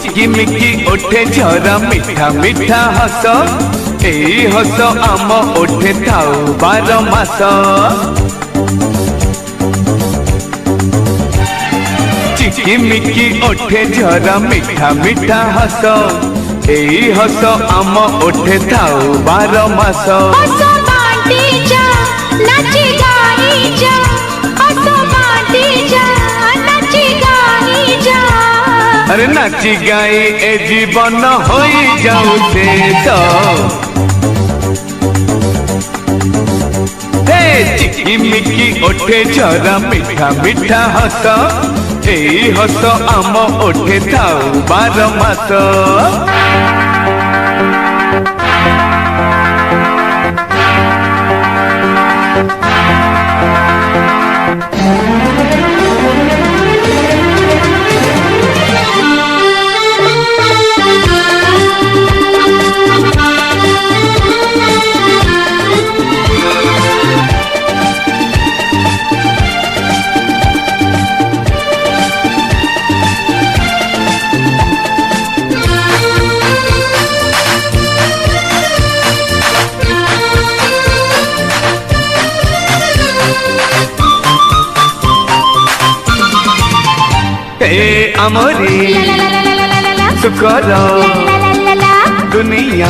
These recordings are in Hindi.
चिकिमिकी ओठे झरा मिठा मिठा हस एई हस आम ओठे थाउ 12 मास चिकिमिकी ओठे झरा मिठा मिठा हस एई हस आम ओठे थाउ 12 मास अरे नाची गाई ए जीवन हो जाऊ चिकिमिकी ओठे झरा मिठा मिठा हस एई हस आम ओठे थाउ 12 मास अमरी सुकर दुनिया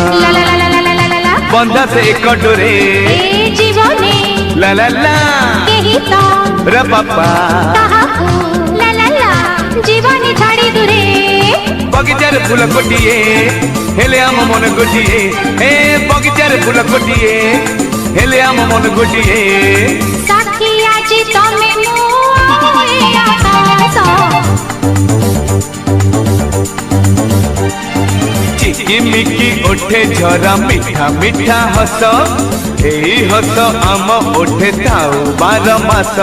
बंधा से कटोरे जीवने ला ला ला रे पापा जीवनी छाड़ी दूरे बगीचार फूल गोटिए हेले आम मन गोटिए ए बगीचार फूल गोटिए हेले आम मन गोटिए साखी आज तमे चिकिमिकी ओठे झरा मिठा मिठा हस एई हस आम ओठे थाउ 12 मास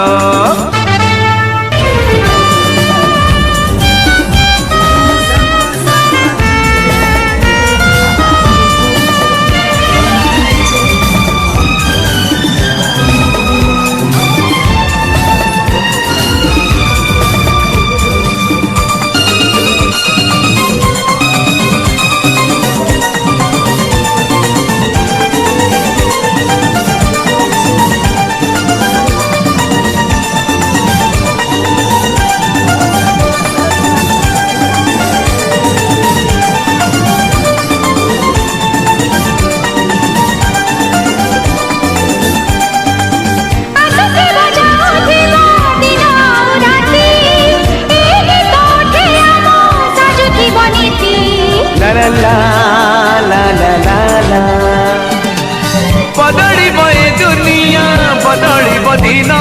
बदड़ी बे दुनिया बदड़ी बदिन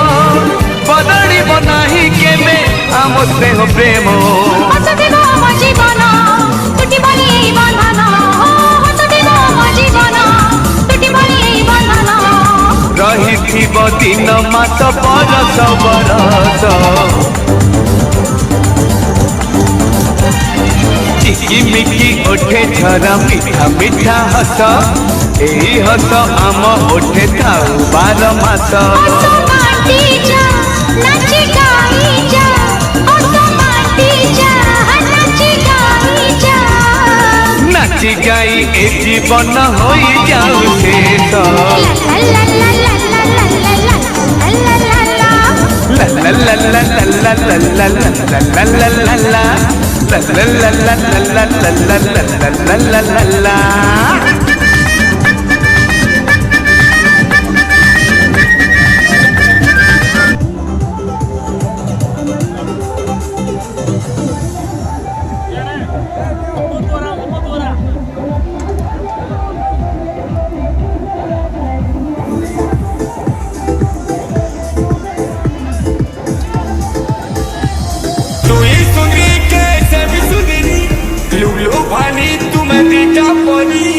बदड़ी बनाही केमे आम स्नेह प्रेम रही दिन मास बरस बरस चिकिमिकी ओठे झरा मिठा मिठा हस एई हस आम ओठे थाउ 12 मास नाची गाई ए जीवन हो जाऊ शेष ला ला ला ला ला ला ला ला ला ला ला Lulu pani tu me dita poni